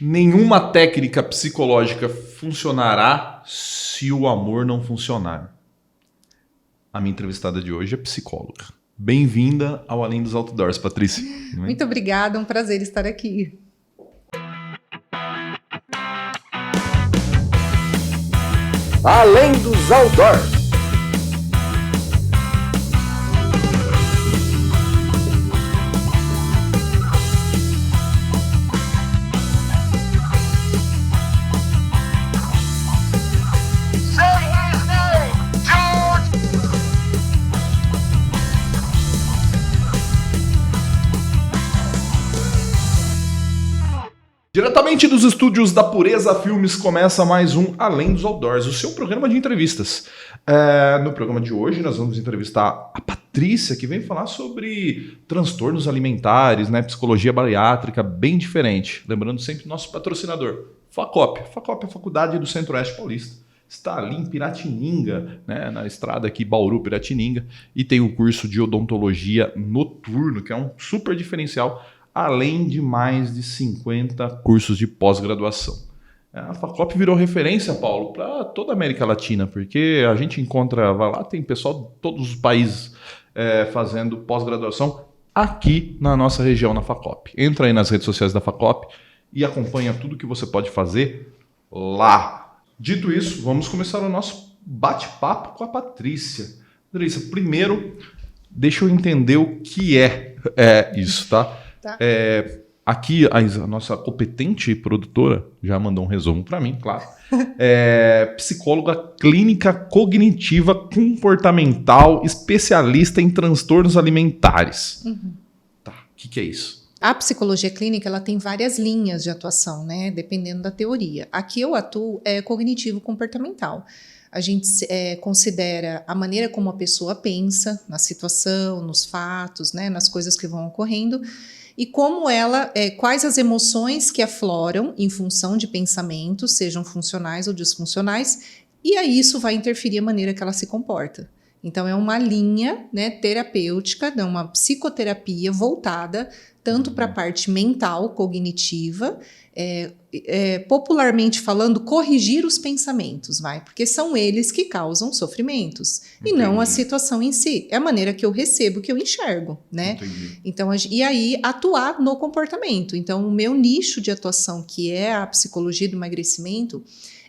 Nenhuma técnica psicológica funcionará se o amor não funcionar. A minha entrevistada de hoje é psicóloga. Bem-vinda ao Além dos Outdoors, Patrícia. Muito obrigada, um prazer estar aqui. Além dos Outdoors. Diretamente dos estúdios da Pureza Filmes começa mais um Além dos Outdoors, o seu programa de entrevistas. No programa de hoje nós vamos entrevistar a Patrícia, que vem falar sobre transtornos alimentares, né, psicologia bariátrica, bem diferente. Lembrando sempre nosso patrocinador, FACOP. FACOP é a Faculdade do Centro-Oeste Paulista. Está ali em Piratininga, né, na estrada aqui Bauru-Piratininga, e tem o curso de odontologia noturno, que é um super diferencial, além de mais de 50 cursos de pós-graduação. A FACOP virou referência, Paulo, para toda a América Latina, porque a gente encontra, vai lá, tem pessoal de todos os países fazendo pós-graduação aqui na nossa região, na FACOP. Entra aí nas redes sociais da FACOP e acompanha tudo que você pode fazer lá. Dito isso, vamos começar o nosso bate-papo com a Patrícia. Patrícia, primeiro, deixa eu entender o que é isso, tá? Tá. Aqui a nossa competente produtora já mandou um resumo para mim, claro. Psicóloga clínica cognitiva comportamental, especialista em transtornos alimentares. Uhum. Tá, o que é isso? A psicologia clínica ela tem várias linhas de atuação, né? Dependendo da teoria. Aqui eu atuo cognitivo comportamental. A gente considera a maneira como a pessoa pensa na situação, nos fatos, né? Nas coisas que vão ocorrendo. E como ela, quais as emoções que afloram em função de pensamentos, sejam funcionais ou disfuncionais, e aí isso vai interferir a maneira que ela se comporta. Então é uma linha, né, terapêutica, uma psicoterapia voltada tanto para a parte mental, cognitiva, popularmente falando, corrigir os pensamentos, porque são eles que causam sofrimentos. Entendi. E não a situação em si. É a maneira que eu recebo, que eu enxergo, né? Entendi. Então, e aí atuar no comportamento. Então, o meu nicho de atuação, que é a psicologia do emagrecimento,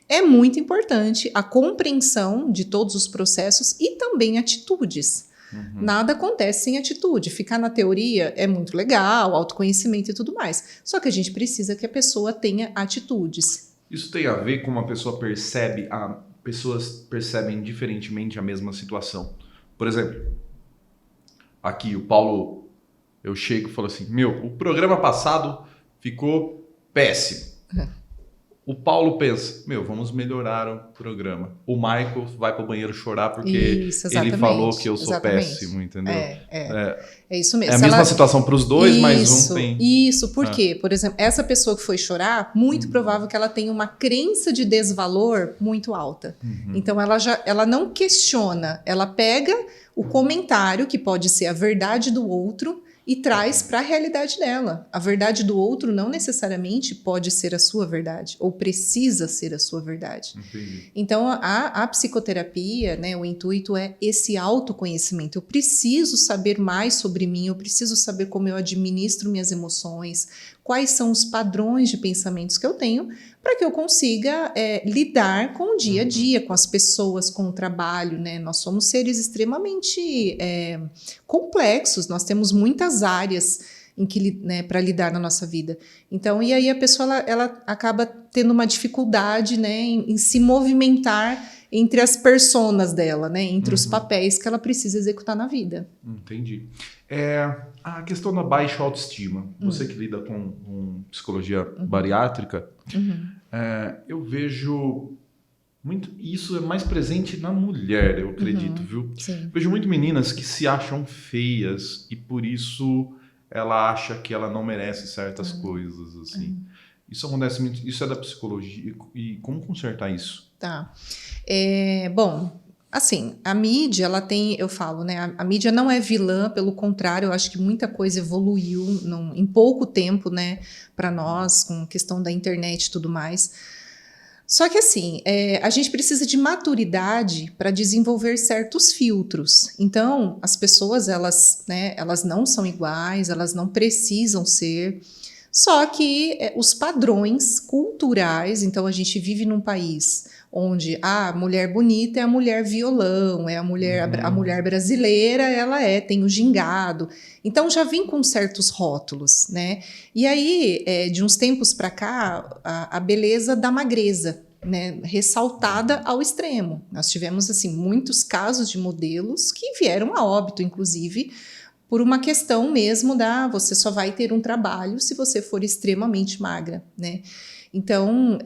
é muito importante a compreensão de todos os processos e também atitudes. Uhum. Nada acontece sem atitude. Ficar na teoria é muito legal, autoconhecimento e tudo mais. Só que a gente precisa que a pessoa tenha atitudes. Isso tem a ver com uma pessoa percebe, pessoas percebem diferentemente a mesma situação. Por exemplo, aqui o Paulo, eu chego e falo assim, o programa passado ficou péssimo. O Paulo pensa, vamos melhorar o programa. O Michael vai para o banheiro chorar porque ele falou que eu sou péssimo, entendeu? É isso mesmo. É a mesma situação para os dois, mas um tem... Isso, por quê? Por exemplo, essa pessoa que foi chorar, muito provável que ela tenha uma crença de desvalor muito alta. Uhum. Então, ela não questiona, ela pega o comentário, que pode ser a verdade do outro, e traz para a realidade dela. A verdade do outro não necessariamente pode ser a sua verdade, ou precisa ser a sua verdade. Entendi. Então, a psicoterapia, né, o intuito é esse autoconhecimento. Eu preciso saber mais sobre mim, eu preciso saber como eu administro minhas emoções, quais são os padrões de pensamentos que eu tenho, para que eu consiga lidar com o dia a dia, com as pessoas, com o trabalho, né? Nós somos seres extremamente complexos, nós temos muitas áreas para lidar na nossa vida. Então, e aí a pessoa ela acaba tendo uma dificuldade, né, em se movimentar entre as personas dela, né, entre os papéis que ela precisa executar na vida. Entendi. A questão da baixa autoestima, você que lida com psicologia bariátrica, eu vejo muito, isso é mais presente na mulher, eu acredito, viu? Sim. Vejo muito meninas que se acham feias e por isso ela acha que ela não merece certas coisas, assim. Isso acontece muito, isso é da psicologia, e como consertar isso? Tá. Bom, Assim, a mídia, ela tem, eu falo, né? A mídia não é vilã, pelo contrário, eu acho que muita coisa evoluiu em pouco tempo, né? Para nós, com a questão da internet e tudo mais. Só que assim, a gente precisa de maturidade para desenvolver certos filtros. Então, as pessoas, elas, né, elas não são iguais, elas não precisam ser. Só que os padrões culturais, então a gente vive num país onde a mulher bonita é a mulher violão, é a mulher brasileira, tem o gingado. Então já vem com certos rótulos, né? E aí, de uns tempos para cá, a beleza da magreza, né, ressaltada ao extremo. Nós tivemos assim muitos casos de modelos que vieram a óbito, inclusive, por uma questão mesmo você só vai ter um trabalho se você for extremamente magra, né? Então,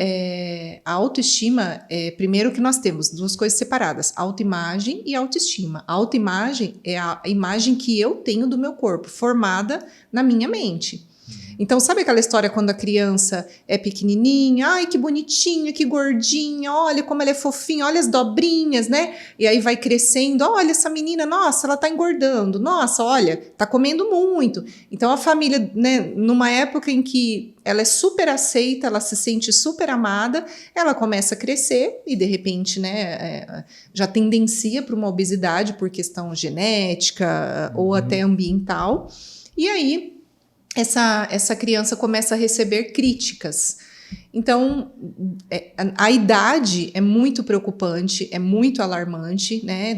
a autoestima, primeiro que nós temos duas coisas separadas, autoimagem e autoestima. A autoimagem é a imagem que eu tenho do meu corpo, formada na minha mente. Então, sabe aquela história quando a criança é pequenininha? Ai, que bonitinha, que gordinha, olha como ela é fofinha, olha as dobrinhas, né? E aí vai crescendo, olha essa menina, nossa, ela tá engordando, nossa, olha, tá comendo muito. Então, a família, né, numa época em que ela é super aceita, ela se sente super amada, ela começa a crescer e, de repente, né, já tendencia para uma obesidade por questão genética ou até ambiental. E aí, essa criança começa a receber críticas. Então, a idade é muito preocupante, é muito alarmante, né?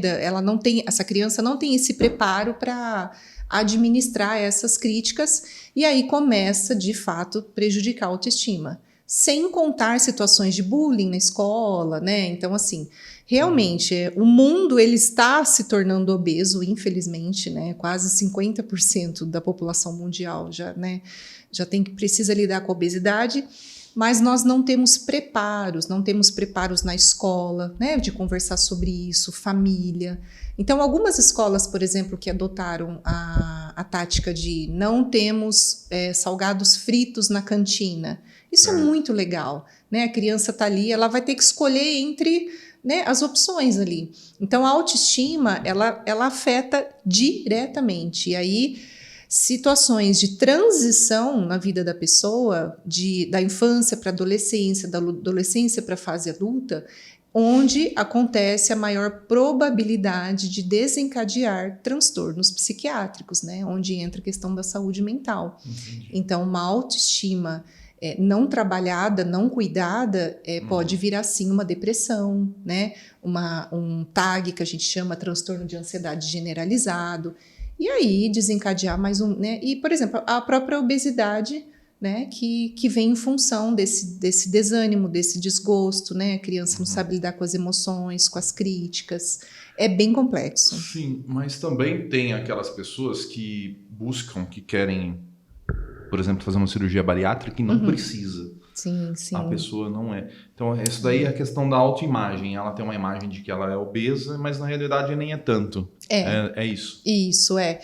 Essa criança não tem esse preparo para administrar essas críticas e aí começa, de fato, prejudicar a autoestima. Sem contar situações de bullying na escola, né? Então, assim, realmente, o mundo ele está se tornando obeso, infelizmente, né? Quase 50% da população mundial precisa lidar com a obesidade, mas nós não temos preparos na escola, né? De conversar sobre isso, família. Então, algumas escolas, por exemplo, que adotaram a tática de não temos salgados fritos na cantina. Isso é muito legal, né? A criança está ali, ela vai ter que escolher entre, né, as opções ali. Então, a autoestima, ela afeta diretamente. E aí, situações de transição na vida da pessoa, da infância para a adolescência, da adolescência para a fase adulta, onde acontece a maior probabilidade de desencadear transtornos psiquiátricos, né? Onde entra a questão da saúde mental. Entendi. Então, uma autoestima não trabalhada, não cuidada, pode virar sim uma depressão, né? Um TAG, que a gente chama transtorno de ansiedade generalizado, e aí desencadear mais né? E, por exemplo, a própria obesidade, né? Que vem em função desse desânimo, desse desgosto, né? A criança não sabe lidar com as emoções, com as críticas. É bem complexo. Sim, mas também tem aquelas pessoas que buscam, que querem, por exemplo, fazer uma cirurgia bariátrica e não precisa. Sim, sim. A pessoa não é. Então, isso daí é a questão da autoimagem. Ela tem uma imagem de que ela é obesa, mas na realidade nem é tanto. É isso. Isso, é.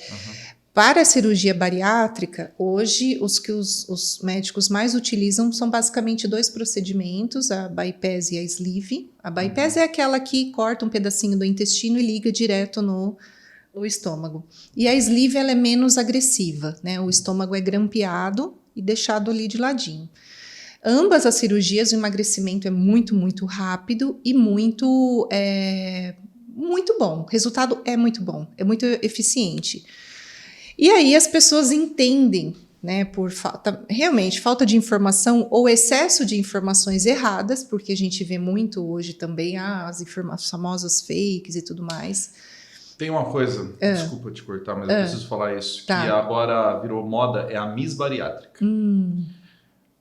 Para a cirurgia bariátrica, hoje, os que os médicos mais utilizam são basicamente dois procedimentos, a bypass e a sleeve. A bypass é aquela que corta um pedacinho do intestino e liga direto no estômago. E a sleeve, ela é menos agressiva, né? O estômago é grampeado e deixado ali de ladinho. Ambas as cirurgias, o emagrecimento é muito, muito rápido e muito bom. O resultado é muito bom, é muito eficiente. E aí as pessoas entendem, né, por falta de informação ou excesso de informações erradas, porque a gente vê muito hoje também as famosas fakes e tudo mais. Tem uma coisa, desculpa te cortar, mas eu preciso falar isso, que agora virou moda, é a Miss Bariátrica.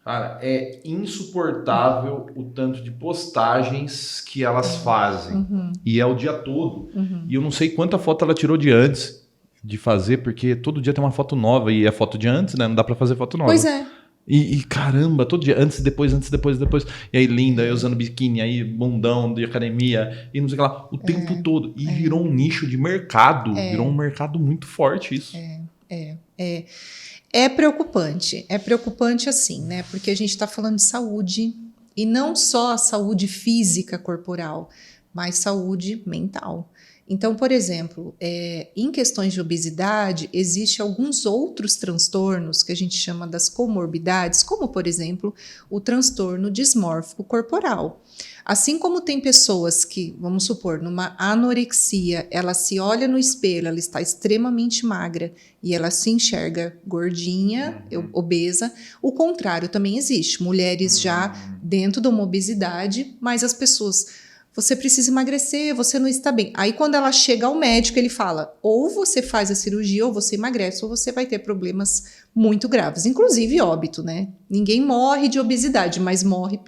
Cara, é insuportável o tanto de postagens que elas fazem. E é o dia todo. E eu não sei quanta foto ela tirou de antes de fazer, porque todo dia tem uma foto nova. E é foto de antes, né? Não dá pra fazer foto nova. Pois é. E caramba, todo dia, antes, depois. E aí linda, aí usando biquíni, aí bundão de academia, e não sei o que lá, o tempo todo. E virou um nicho de mercado. Virou um mercado muito forte isso. É preocupante assim, né? Porque a gente está falando de saúde, e não só a saúde física corporal, mais saúde mental. Então, por exemplo, em questões de obesidade, existem alguns outros transtornos que a gente chama das comorbidades, como, por exemplo, o transtorno dismórfico corporal. Assim como tem pessoas que, vamos supor, numa anorexia, ela se olha no espelho, ela está extremamente magra e ela se enxerga gordinha, obesa, o contrário também existe. Mulheres já dentro de uma obesidade, mas as pessoas... Você precisa emagrecer, você não está bem. Aí, quando ela chega ao médico, ele fala: ou você faz a cirurgia, ou você emagrece, ou você vai ter problemas muito graves. Inclusive óbito, né? Ninguém morre de obesidade, mas morre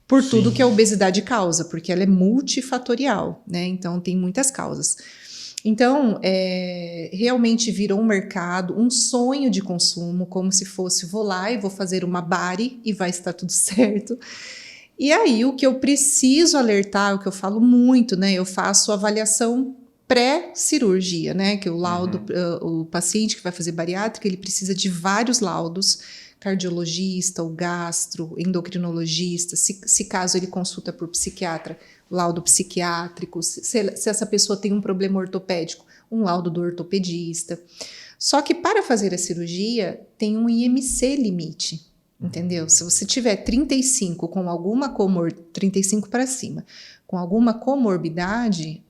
por tudo que a obesidade causa, porque ela é multifatorial, né? Então, tem muitas causas. Então, realmente virou um mercado, um sonho de consumo, como se fosse: vou lá e vou fazer uma bari e vai estar tudo certo. E aí, o que eu preciso alertar, o que eu falo muito, né? Eu faço avaliação pré-cirurgia, né? Que o laudo, o paciente que vai fazer bariátrica, ele precisa de vários laudos: cardiologista, o gastro, endocrinologista, se caso ele consulta por psiquiatra, laudo psiquiátrico, se essa pessoa tem um problema ortopédico, um laudo do ortopedista. Só que para fazer a cirurgia, tem um IMC limite. Entendeu? Se você tiver 35 com alguma 35 para cima, com alguma comorbidade,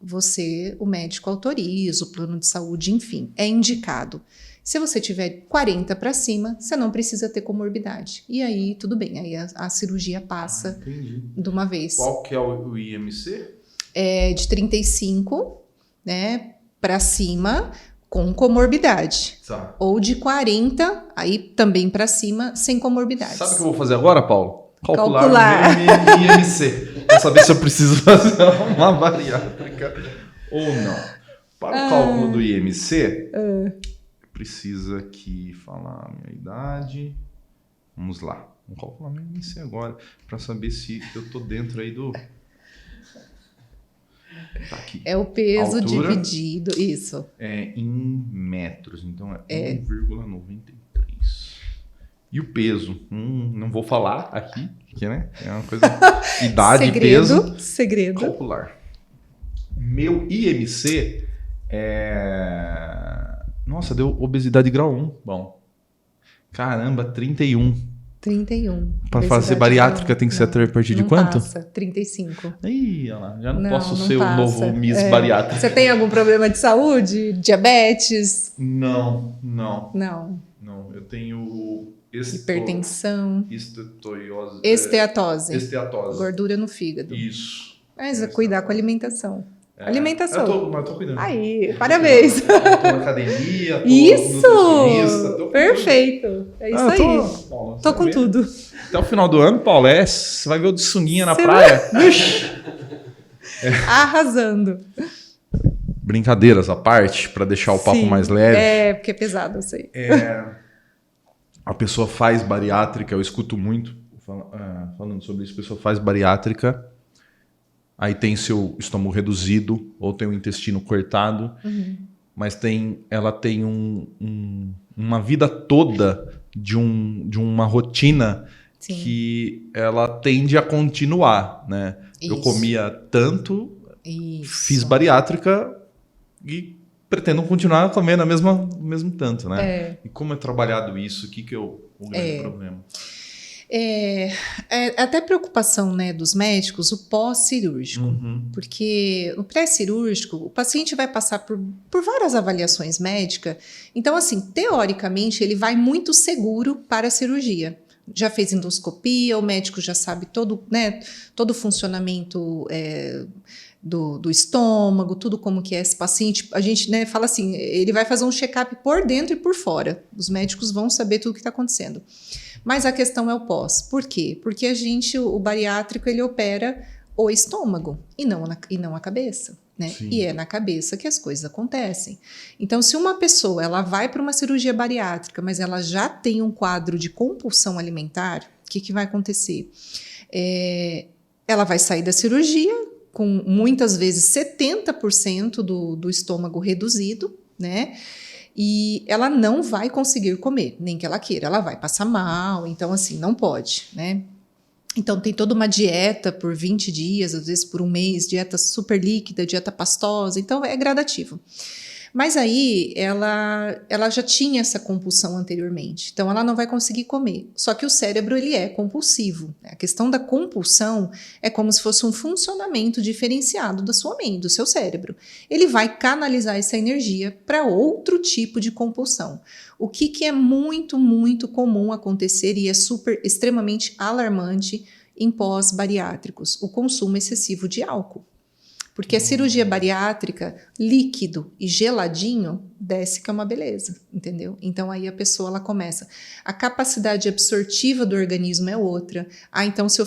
o médico autoriza, o plano de saúde, enfim, é indicado. Se você tiver 40 para cima, você não precisa ter comorbidade. E aí, tudo bem, aí a cirurgia passa de uma vez. Qual que é o IMC? É de 35, né, para cima, com comorbidade. Tá. Ou de 40, aí também para cima, sem comorbidades. Sabe o que eu vou fazer agora, Paulo? Calcular. O meu IMC. Para saber se eu preciso fazer uma bariátrica ou não. Para o cálculo do IMC, precisa aqui falar a minha idade. Vamos lá. Vamos calcular meu IMC agora, para saber se eu tô dentro aí do... Tá aqui. É o peso altura, dividido, isso. É em metros, então é 1,93. E o peso? Não vou falar aqui, porque, né? É uma coisa... Idade, peso... Segredo. Calcular. Meu IMC é... Nossa, deu obesidade grau 1. Bom. Caramba, 31. 31. Para fazer bariátrica tem que ser a partir de quanto? Passa, 35. Ih, olha lá, já não posso não ser passa. o novo Miss Bariátrica. Você tem algum problema de saúde? Diabetes? Não. Não. Eu tenho Hipertensão? Esteatose. Gordura no fígado. Isso. Mas cuidar com a alimentação. Alimentação. Mas tô cuidando. Aí, parabéns. Tô na academia, tô Isso! nutricionista. Perfeito. É isso aí. Tô com tudo. Até o final do ano, Paulo, você vai ver o de sunguinha na praia. Arrasando. Brincadeiras à parte, para deixar o papo mais leve. Porque é pesado, eu sei. A pessoa faz bariátrica, eu escuto muito falando sobre isso, a pessoa faz bariátrica, aí tem seu estômago reduzido, ou tem o intestino cortado, mas ela tem uma vida toda de uma rotina que ela tende a continuar, né? Isso. Eu comia tanto, fiz bariátrica e pretendo continuar comendo o mesmo tanto, né? E como é trabalhado isso, o que é o grande problema? É até preocupação, né, dos médicos, o pós-cirúrgico. Porque no pré-cirúrgico, o paciente vai passar por várias avaliações médicas. Então, assim, teoricamente, ele vai muito seguro para a cirurgia. Já fez endoscopia, o médico já sabe todo o funcionamento do estômago, tudo como que é esse paciente. A gente fala assim, ele vai fazer um check-up por dentro e por fora. Os médicos vão saber tudo o que está acontecendo. Mas a questão é o pós. Por quê? Porque o bariátrico, ele opera o estômago e não a cabeça, né? Sim. E é na cabeça que as coisas acontecem. Então, se uma pessoa ela vai para uma cirurgia bariátrica, mas ela já tem um quadro de compulsão alimentar, o que vai acontecer? Ela vai sair da cirurgia com muitas vezes 70% do estômago reduzido, né? E ela não vai conseguir comer, nem que ela queira, ela vai passar mal, então assim, não pode, né? Então, tem toda uma dieta por 20 dias, às vezes por um mês, dieta super líquida, dieta pastosa, então é gradativo. Mas aí, ela já tinha essa compulsão anteriormente, então ela não vai conseguir comer. Só que o cérebro, ele é compulsivo. A questão da compulsão é como se fosse um funcionamento diferenciado da sua mente, do seu cérebro. Ele vai canalizar essa energia para outro tipo de compulsão. O que é muito, muito comum acontecer e é extremamente alarmante em pós-bariátricos? O consumo excessivo de álcool. Porque a cirurgia bariátrica, líquido e geladinho, desce que é uma beleza, entendeu? Então aí a pessoa ela começa. A capacidade absortiva do organismo é outra. Então se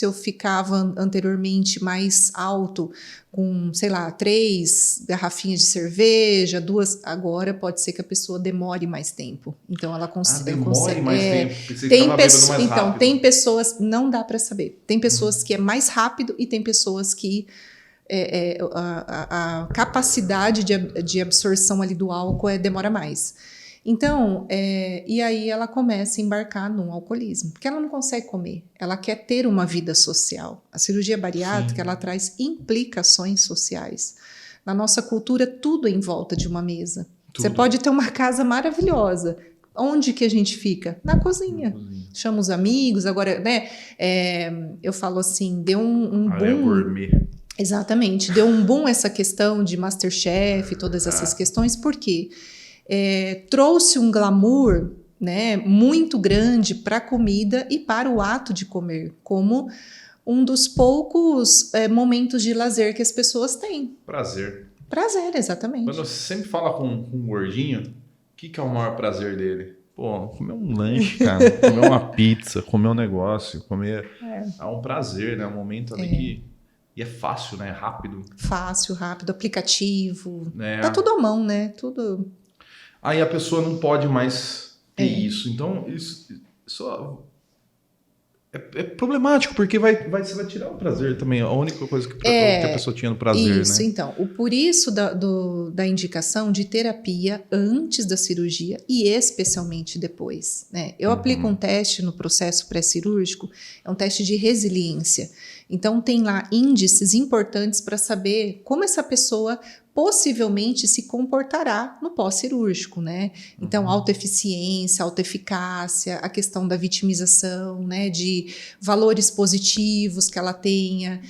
eu ficava anteriormente mais alto, com, sei lá, 3 garrafinhas de cerveja, 2, agora pode ser que a pessoa demore mais tempo. Então ela consegue. Demore mais tempo. Pensei que Tem tava bêbado mais então, rápido. tem pessoas, não dá para saber. Tem pessoas que é mais rápido e tem pessoas que a capacidade de absorção ali do álcool demora mais. Então, e aí ela começa a embarcar num alcoolismo, porque ela não consegue comer, ela quer ter uma vida social. A cirurgia bariátrica, ela traz implicações sociais. Na nossa cultura, tudo é em volta de uma mesa. Tudo. Você pode ter uma casa maravilhosa. Onde que a gente fica? Na cozinha. Chama os amigos, agora, né? Eu falo assim, deu um boom. É gourmet. Exatamente, deu um boom essa questão de MasterChef, todas essas questões, porque trouxe um glamour, né, muito grande para a comida e para o ato de comer, como um dos poucos momentos de lazer que as pessoas têm. Prazer. Prazer, exatamente. Quando você sempre fala com um gordinho, o que é o maior prazer dele? Pô, comer um lanche, cara, comer uma pizza, comer um negócio, comer... É um prazer, né? Um momento ali que... E é fácil, né? Rápido. Fácil, rápido, aplicativo. Tá tudo à mão, né? Tudo. Aí a pessoa não pode mais ter isso. Então, isso é problemático, porque você vai tirar o prazer também. A única coisa que a pessoa tinha no prazer, isso, né? Então. Por isso da indicação de terapia antes da cirurgia e especialmente depois, né? Eu aplico um teste no processo pré-cirúrgico, é um teste de resiliência. Então, tem lá índices importantes para saber como essa pessoa possivelmente se comportará no pós-cirúrgico, né? Então, autoeficiência, autoeficácia, a questão da vitimização, né? De valores positivos que ela tenha,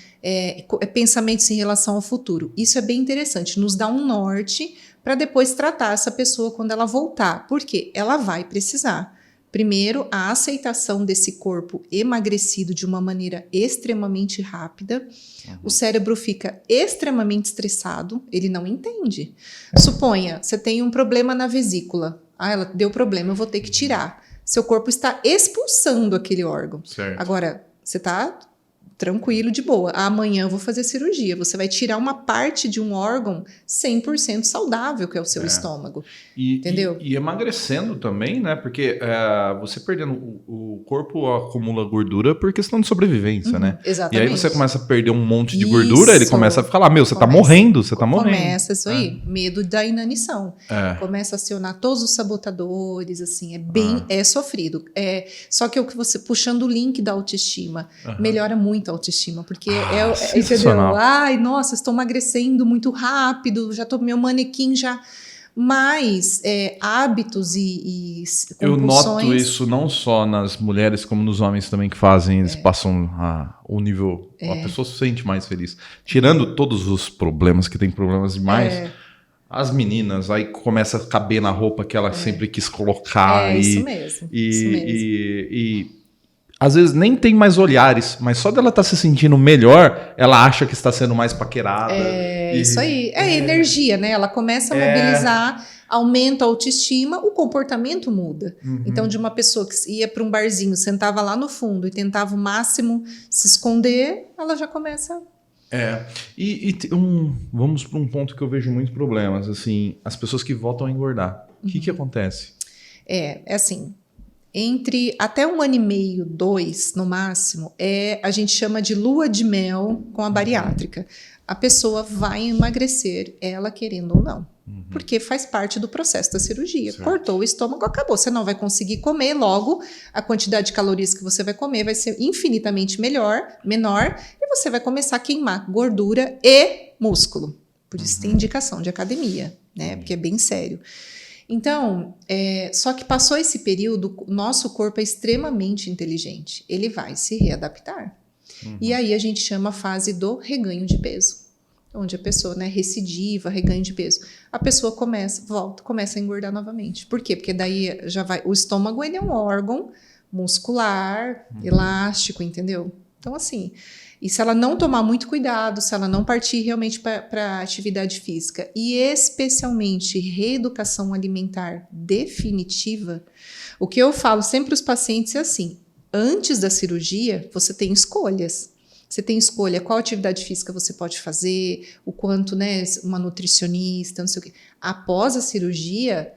pensamentos em relação ao futuro. Isso é bem interessante, nos dá um norte para depois tratar essa pessoa quando ela voltar, porque ela vai precisar. Primeiro, a aceitação desse corpo emagrecido de uma maneira extremamente rápida. O cérebro fica extremamente estressado, ele não entende. Suponha, você tem um problema na vesícula. Ela deu problema, eu vou ter que tirar. Seu corpo está expulsando aquele órgão. Certo. Agora, você está tranquilo, de boa. Amanhã eu vou fazer cirurgia. Você vai tirar uma parte de um órgão 100% saudável, que é o seu estômago. Entendeu? E emagrecendo também, né? Porque você perdendo o corpo acumula gordura por questão de sobrevivência, né? Exatamente. E aí você começa a perder um monte de gordura, ele começa a ficar lá, você tá morrendo, você tá morrendo. Começa isso aí, medo da inanição. Começa a acionar todos os sabotadores, assim, é sofrido. Só que você, puxando o link da autoestima, melhora muito a autoestima, porque entendeu? Ai, nossa, estou emagrecendo muito rápido, já tô meu manequim já... Mas hábitos e compulsões... Eu noto isso não só nas mulheres, como nos homens também que fazem, eles passam o nível... A pessoa se sente mais feliz. Tirando todos os problemas, que tem problemas demais, as meninas, aí começa a caber na roupa que ela sempre quis colocar. Isso mesmo. E às vezes nem tem mais olhares, mas só dela estar se sentindo melhor, ela acha que está sendo mais paquerada. Isso aí. Energia, né? Ela começa a mobilizar, aumenta a autoestima, o comportamento muda. Então, de uma pessoa que ia para um barzinho, sentava lá no fundo e tentava o máximo se esconder, ela já começa... Vamos para um ponto que eu vejo muitos problemas, assim, as pessoas que voltam a engordar. O que acontece? Assim... Entre até 1 ano e meio, 2 no máximo, a gente chama de lua de mel com a bariátrica. A pessoa vai emagrecer, ela querendo ou não. Porque faz parte do processo da cirurgia. Certo. Cortou o estômago, acabou. Você não vai conseguir comer, logo a quantidade de calorias que você vai comer vai ser infinitamente menor, e você vai começar a queimar gordura e músculo. Por isso tem indicação de academia, né? Porque é bem sério. Então, só que passou esse período, nosso corpo é extremamente inteligente. Ele vai se readaptar. E aí a gente chama a fase do reganho de peso. Onde a pessoa, né, recidiva, reganho de peso. A pessoa começa a engordar novamente. Por quê? Porque daí já vai... O estômago, ele é um órgão muscular, elástico, entendeu? Então, assim... E se ela não tomar muito cuidado, se ela não partir realmente para atividade física, e especialmente reeducação alimentar definitiva, o que eu falo sempre para os pacientes é assim, antes da cirurgia, você tem escolhas. Você tem escolha qual atividade física você pode fazer, o quanto, né, uma nutricionista, não sei o quê. Após a cirurgia,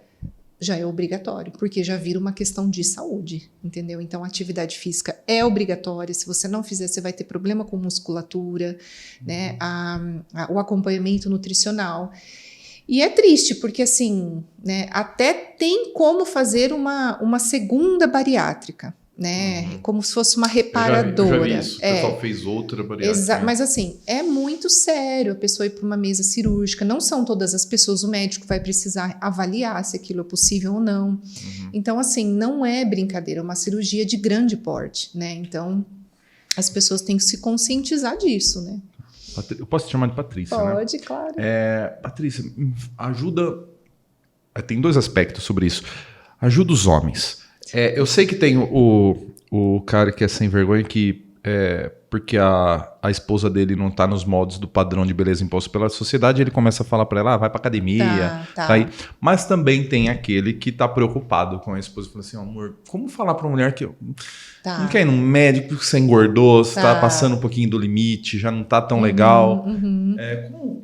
já é obrigatório, porque já vira uma questão de saúde, entendeu? Então, a atividade física é obrigatória. Se você não fizer, você vai ter problema com musculatura, né? O acompanhamento nutricional. E é triste, porque assim, né, até tem como fazer uma segunda bariátrica, né? Como se fosse uma reparadora. Eu já vi isso. O pessoal fez outra bariátrica. Mas assim, é muito sério a pessoa ir para uma mesa cirúrgica. Não são todas as pessoas, o médico vai precisar avaliar se aquilo é possível ou não. Então, assim, não é brincadeira, é uma cirurgia de grande porte, né? Então, as pessoas têm que se conscientizar disso, né? Eu posso te chamar de Patrícia, Pode, né? claro. Patrícia, ajuda... Tem 2 aspectos sobre isso. Ajuda os homens. Eu sei que tem o cara que é sem vergonha que porque a esposa dele não tá nos moldes do padrão de beleza imposto pela sociedade, ele começa a falar pra ela, vai pra academia, Tá. tá aí. Mas também tem aquele que tá preocupado com a esposa, fala assim, amor, como falar pra mulher que não quer ir num médico porque você engordou, você tá passando um pouquinho do limite, já não tá tão legal.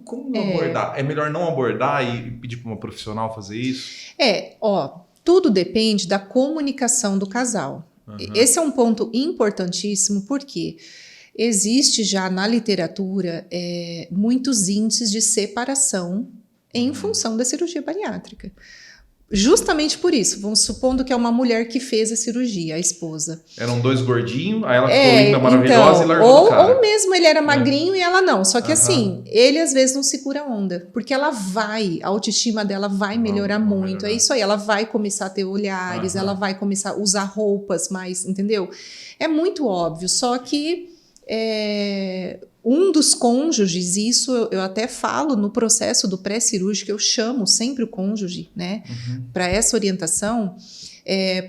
Como abordar? É melhor não abordar e pedir pra uma profissional fazer isso? Tudo depende da comunicação do casal. Esse é um ponto importantíssimo, porque existe já na literatura muitos índices de separação em função da cirurgia bariátrica. Justamente por isso, vamos supondo que é uma mulher que fez a cirurgia, a esposa. Eram 2 gordinhos, aí ela ficou linda, maravilhosa e largou o cara. Ou mesmo ele era magrinho e ela não. Só que assim, ele às vezes não segura a onda. Porque a autoestima dela vai melhorar muito. É isso aí, ela vai começar a ter olhares, ela vai começar a usar roupas mais, entendeu? É muito óbvio, só que um dos cônjuges, isso eu até falo no processo do pré-cirúrgico, eu chamo sempre o cônjuge, né, para essa orientação,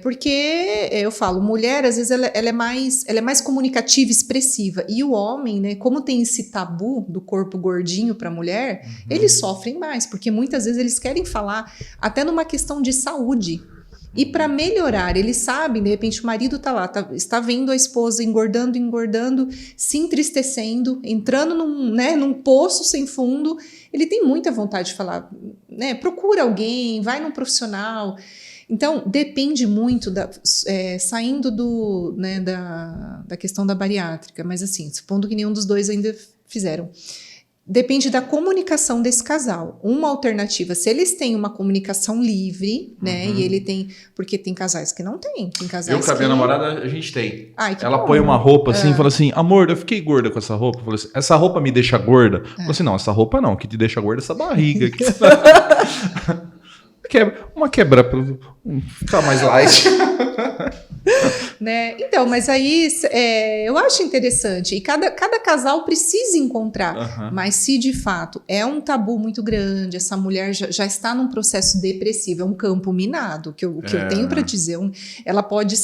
porque eu falo, mulher, às vezes ela é mais comunicativa, expressiva, e o homem, né, como tem esse tabu do corpo gordinho para a mulher, eles sofrem mais, porque muitas vezes eles querem falar até numa questão de saúde. E para melhorar, eles sabem, de repente o marido está lá, está vendo a esposa engordando, se entristecendo, entrando num poço sem fundo, ele tem muita vontade de falar, né, procura alguém, vai num profissional. Então, depende muito, saindo da questão da bariátrica, mas assim, supondo que nenhum dos dois ainda fizeram. Depende da comunicação desse casal. Uma alternativa, se eles têm uma comunicação livre, né? E ele tem... Porque tem casais que não têm. Tem casais eu com a minha namorada, a gente tem. Ela bom. põe uma roupa assim e fala assim, amor, eu fiquei gorda com essa roupa. Eu falei assim, essa roupa me deixa gorda? Eu falei assim, não, essa roupa não, que te deixa gorda é essa barriga. Uma quebra para ficar mais light. Né? Então, mas aí eu acho interessante, e cada casal precisa encontrar, mas se de fato é um tabu muito grande, essa mulher já está num processo depressivo, é um campo minado, que eu tenho para dizer, ela pode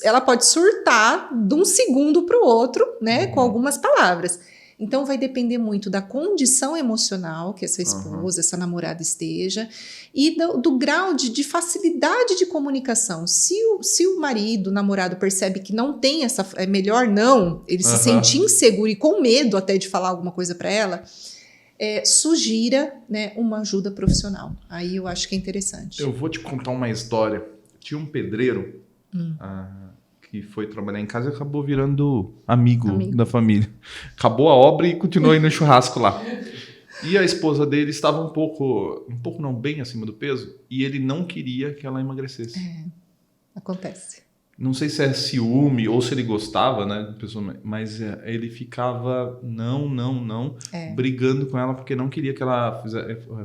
ela pode surtar de um segundo para o outro, né, com algumas palavras. Então, vai depender muito da condição emocional que essa esposa, essa namorada esteja, e do grau de facilidade de comunicação. Se o marido, o namorado, percebe que não tem é melhor não, ele se sente inseguro e com medo até de falar alguma coisa para ela, sugira, né, uma ajuda profissional. Aí eu acho que é interessante. Eu vou te contar uma história. Tinha um pedreiro que foi trabalhar em casa e acabou virando amigo da família. Acabou a obra e continuou indo no churrasco lá. E a esposa dele estava um pouco não, bem acima do peso, e ele não queria que ela emagrecesse. Acontece. Não sei se é ciúme ou se ele gostava, né, mas ele ficava brigando com ela porque não queria que ela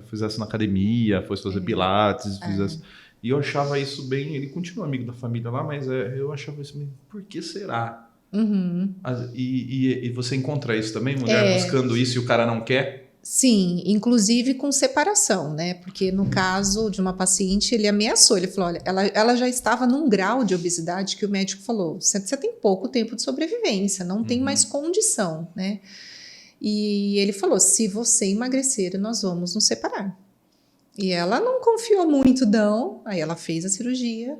fizesse na academia, fosse fazer pilates, fizesse... E eu achava isso bem... Ele continua amigo da família lá, mas eu achava isso bem... Por que será? E você encontra isso também? Mulher buscando isso e o cara não quer? Sim, inclusive com separação, né? Porque no caso de uma paciente, ele ameaçou. Ele falou, olha, ela já estava num grau de obesidade que o médico falou, você tem pouco tempo de sobrevivência, não tem mais condição, né? E ele falou, se você emagrecer, nós vamos nos separar. E ela não confiou muito, não. Aí ela fez a cirurgia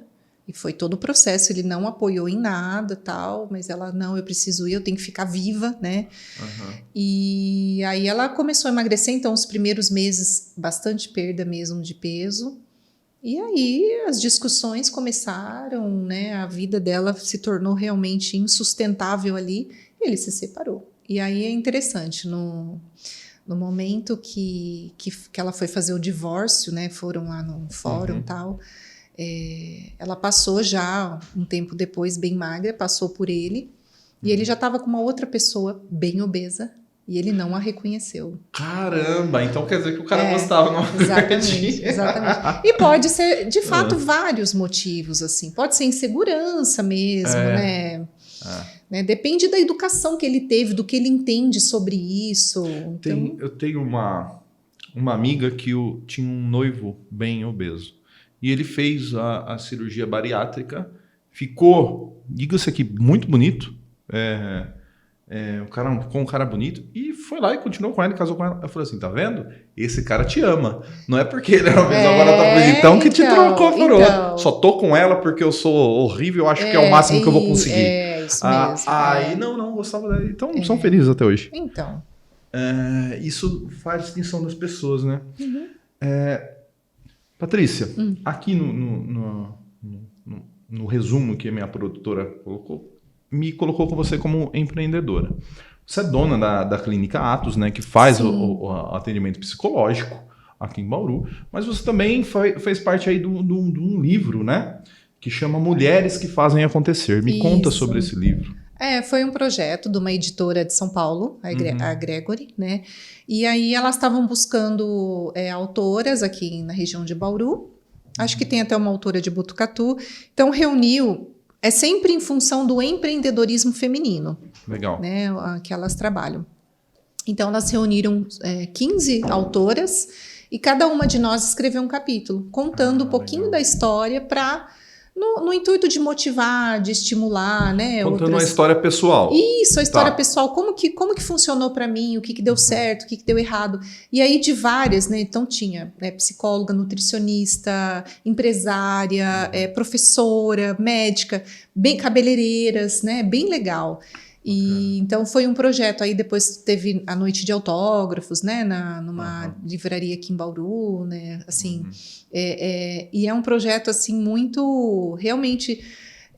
e foi todo o processo. Ele não apoiou em nada, tal. Mas ela, não, eu preciso ir, eu tenho que ficar viva, né? E aí ela começou a emagrecer. Então, os primeiros meses, bastante perda mesmo de peso. E aí as discussões começaram, né? A vida dela se tornou realmente insustentável ali. E ele se separou. E aí é interessante, no momento que ela foi fazer o divórcio, né, foram lá no fórum e tal, ela passou já, um tempo depois, bem magra, passou por ele, e ele já estava com uma outra pessoa bem obesa, e ele não a reconheceu. Caramba, então quer dizer que o cara gostava, não? Exatamente. E pode ser, de fato, vários motivos, assim, pode ser insegurança mesmo, né? Né? Depende da educação que ele teve, do que ele entende sobre isso. Então... Eu tenho uma amiga que tinha um noivo bem obeso. E ele fez a cirurgia bariátrica. Ficou, diga-se aqui, muito bonito. Um cara bonito. E foi lá e continuou com ela, casou com ela. Eu falei assim, tá vendo? Esse cara te ama. Não é porque ele era obeso, agora tá bonitão que te trocou por outro. Só tô com ela porque eu sou horrível, acho que é o máximo que eu vou conseguir. Isso mesmo. Aí não gostava dela. Então são felizes até hoje. Então. Isso faz distinção das pessoas, né? Patrícia, aqui no resumo que a minha produtora me colocou com você como empreendedora. Você é dona da Clínica Atos, né? Que faz o atendimento psicológico aqui em Bauru. Mas você também fez parte aí de um livro, né? Que chama Mulheres que Fazem Acontecer. Me conta sobre esse livro. Foi um projeto de uma editora de São Paulo, a Gregory, né? E aí elas estavam buscando autoras aqui na região de Bauru. Acho que tem até uma autora de Botucatu. Então reuniu, sempre em função do empreendedorismo feminino. Legal. Né, que elas trabalham. Então elas reuniram 15 autoras e cada uma de nós escreveu um capítulo, contando um pouquinho da história para... No intuito de motivar, de estimular, né? Contando uma história pessoal. Isso, a história pessoal. Como que funcionou para mim, o que deu certo, o que deu errado. E aí de várias, né? Então tinha psicóloga, nutricionista, empresária, professora, médica, bem cabeleireiras, né? Bem legal. E então foi um projeto, aí depois teve a noite de autógrafos, né, numa livraria aqui em Bauru, né, assim, e é um projeto, assim, muito, realmente,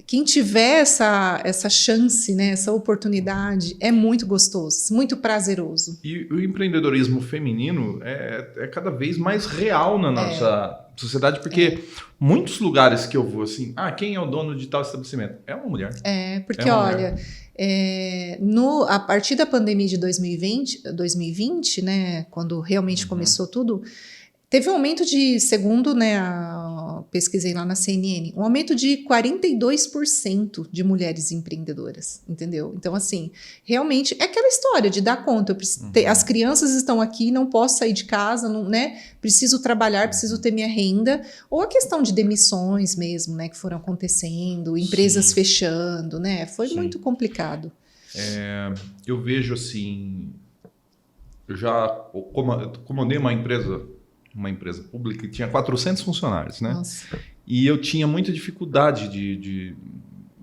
quem tiver essa chance, né, essa oportunidade, é muito gostoso, muito prazeroso. E o empreendedorismo feminino é cada vez mais real na nossa sociedade, porque muitos lugares que eu vou, assim, quem é o dono de tal estabelecimento? É uma mulher. Porque, olha... a partir da pandemia de 2020, né, quando realmente começou tudo, teve um aumento de, segundo, né, pesquisei lá na CNN, um aumento de 42% de mulheres empreendedoras, entendeu? Então, assim, realmente é aquela história de dar conta. As crianças estão aqui, não posso sair de casa, não, né? Preciso trabalhar, preciso ter minha renda. Ou a questão de demissões mesmo, né, que foram acontecendo, empresas fechando, né? Foi muito complicado. Eu vejo assim, eu já comandei uma empresa pública que tinha 400 funcionários, né? Nossa. E eu tinha muita dificuldade de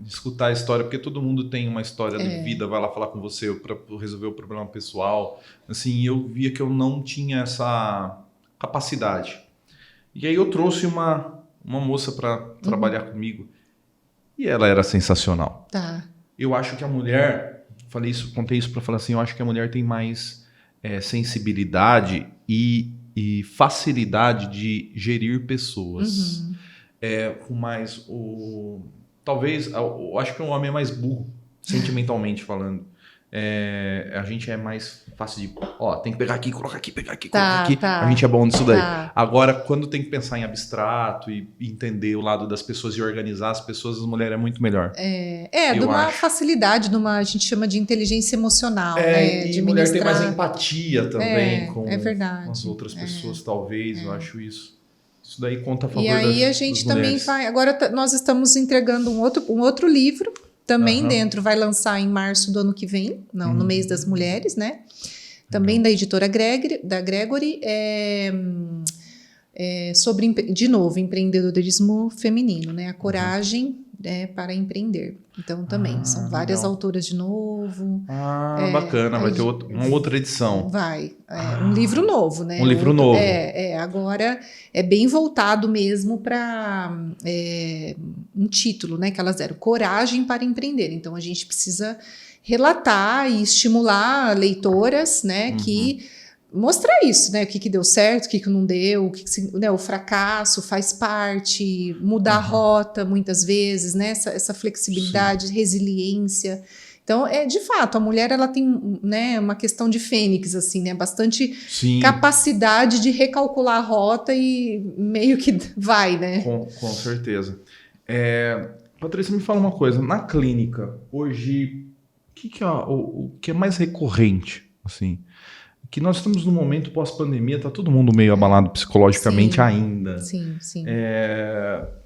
escutar a história, porque todo mundo tem uma história de vida, vai lá falar com você para resolver o problema pessoal. Assim, eu via que eu não tinha essa capacidade. E aí eu trouxe uma moça para trabalhar comigo. E ela era sensacional. Tá. Eu acho que a mulher, contei isso para falar assim, eu acho que a mulher tem mais sensibilidade e facilidade de gerir pessoas. Uhum. Com mais talvez, eu acho que o homem é mais burro, sentimentalmente falando. A gente é mais fácil de, tem que pegar aqui, colocar aqui, pegar aqui, colocar aqui. Tá. A gente é bom nisso daí. Tá. Agora, quando tem que pensar em abstrato e entender o lado das pessoas e organizar as pessoas, as mulheres é muito melhor. De uma facilidade, a gente chama de inteligência emocional, né? E mulher tem mais empatia também com verdade. as outras pessoas, talvez, eu acho isso. Isso daí conta a favor E aí a gente também vai... Agora nós estamos entregando um outro livro, também dentro, vai lançar em março do ano que vem, no mês das mulheres, né? Também da editora da Gregory, sobre, de novo, empreendedorismo feminino, né? A coragem para empreender. Então, também, são várias autoras de novo. Bacana, vai ter uma outra edição. Vai, um livro novo, né? Um livro novo. Agora é bem voltado mesmo para um título, né? Que elas deram, Coragem para Empreender. Então, a gente precisa relatar e estimular leitoras, né? Que mostrar isso, né? O que deu certo, o que não deu, o fracasso faz parte, mudar a rota muitas vezes, né? Essa flexibilidade, resiliência. Então, de fato, a mulher ela tem, né, uma questão de fênix, assim, né? Bastante capacidade de recalcular a rota e meio que vai, né? Com certeza. Patrícia, me fala uma coisa. Na clínica, hoje, o que é mais recorrente, assim? Que nós estamos num momento pós-pandemia, tá todo mundo meio abalado psicologicamente ainda. Sim.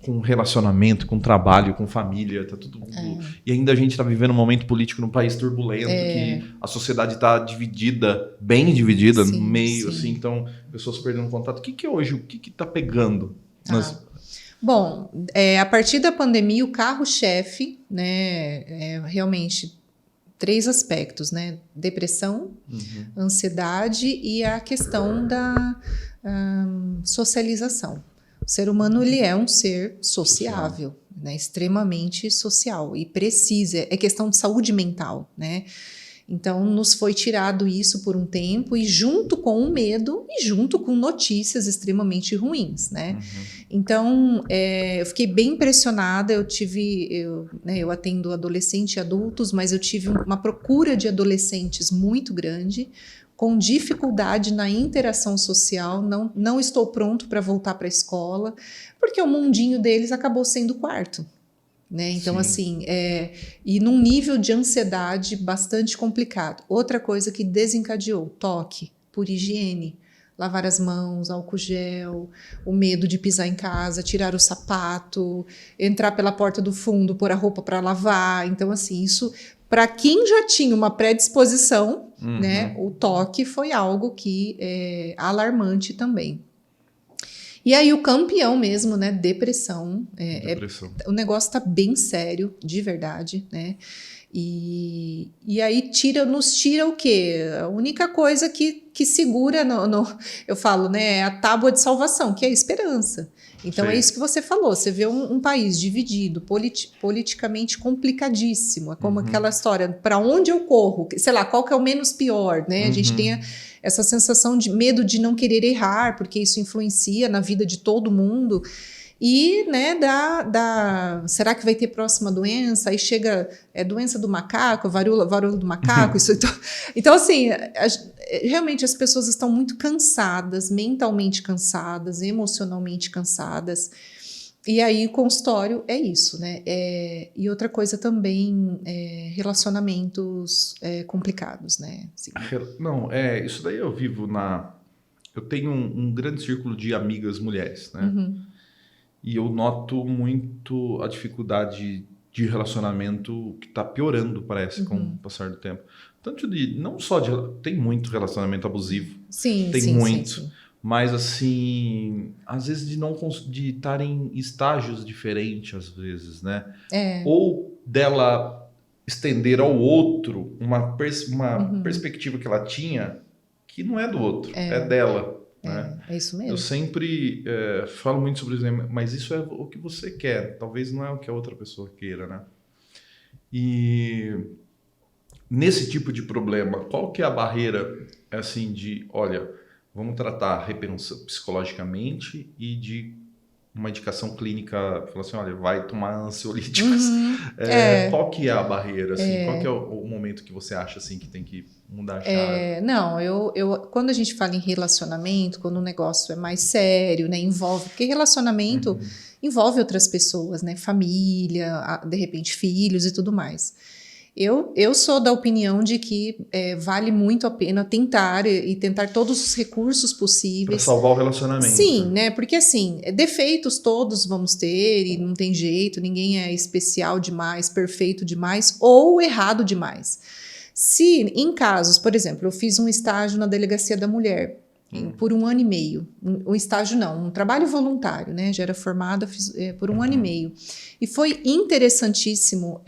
Com relacionamento, com trabalho, com família, tá todo mundo... E ainda a gente tá vivendo um momento político num país turbulento, que a sociedade tá dividida, bem dividida, no meio, assim, então, pessoas perdendo contato. O que é hoje? O que tá pegando? Bom, a partir da pandemia, o carro-chefe, né, realmente... 3 aspectos, né? Depressão, ansiedade e a questão da socialização. O ser humano ele é um ser sociável, né? Extremamente social e precisa. É questão de saúde mental, né? Então, nos foi tirado isso por um tempo e junto com o medo e junto com notícias extremamente ruins, né? Então, eu fiquei bem impressionada. Eu atendo adolescentes e adultos, mas eu tive uma procura de adolescentes muito grande, com dificuldade na interação social, não estou pronto para voltar para a escola, porque o mundinho deles acabou sendo o quarto. Né? Então, assim, e num nível de ansiedade bastante complicado. Outra coisa que desencadeou, toque por higiene, lavar as mãos, álcool gel, o medo de pisar em casa, tirar o sapato, entrar pela porta do fundo, pôr a roupa para lavar. Então, assim, isso, para quem já tinha uma predisposição, né, o toque foi algo que é alarmante também. E aí o campeão mesmo, né? Depressão. O negócio está bem sério, de verdade, né? E aí nos tira o quê? A única coisa que segura, eu falo, né? É a tábua de salvação, que é a esperança. Então é isso que você falou. Você vê um país dividido, politicamente complicadíssimo. É como aquela história, para onde eu corro? Sei lá, qual que é o menos pior, né? A gente tem essa sensação de medo de não querer errar, porque isso influencia na vida de todo mundo. E, né, será que vai ter próxima doença? Aí chega, doença do macaco, varíola do macaco. Então, assim, realmente as pessoas estão muito cansadas, mentalmente cansadas, emocionalmente cansadas. E aí o consultório é isso, né? E outra coisa também, relacionamentos complicados, né? Assim. Não, isso daí eu vivo eu tenho um grande círculo de amigas mulheres, né? E eu noto muito a dificuldade de relacionamento que está piorando, parece, com o passar do tempo. Tanto não só tem muito relacionamento abusivo. Tem muito. Sim. Mas, assim, às vezes de estar em estágios diferentes, às vezes, né? Ou dela estender ao outro uma perspectiva que ela tinha que não é do outro, é dela. né? É isso Eu mesmo. sempre falo muito sobre isso, né? Mas isso é o que você quer, talvez não é o que a outra pessoa queira, né? E nesse tipo de problema, qual que é a barreira, assim, de, olha, vamos tratar, repensar psicologicamente e de uma indicação clínica, falar assim, olha, vai tomar ansiolíticos. Qual que é a barreira, assim? Qual que é o momento que você acha, assim, que tem que mudar a chave? Não, quando a gente fala em relacionamento, quando o negócio é mais sério, né, porque relacionamento envolve outras pessoas, né, família, de repente filhos e tudo mais. Eu sou da opinião de que vale muito a pena tentar e tentar todos os recursos Para possíveis. salvar o relacionamento. Sim, né? Porque assim, defeitos todos vamos ter e não tem jeito, ninguém é especial demais, perfeito demais ou errado demais. Se em casos, por exemplo, eu fiz um estágio na Delegacia da Mulher por 1 ano e meio. Um estágio não, um trabalho voluntário, né? Já era formada, fiz por 1 ano e meio. E foi interessantíssimo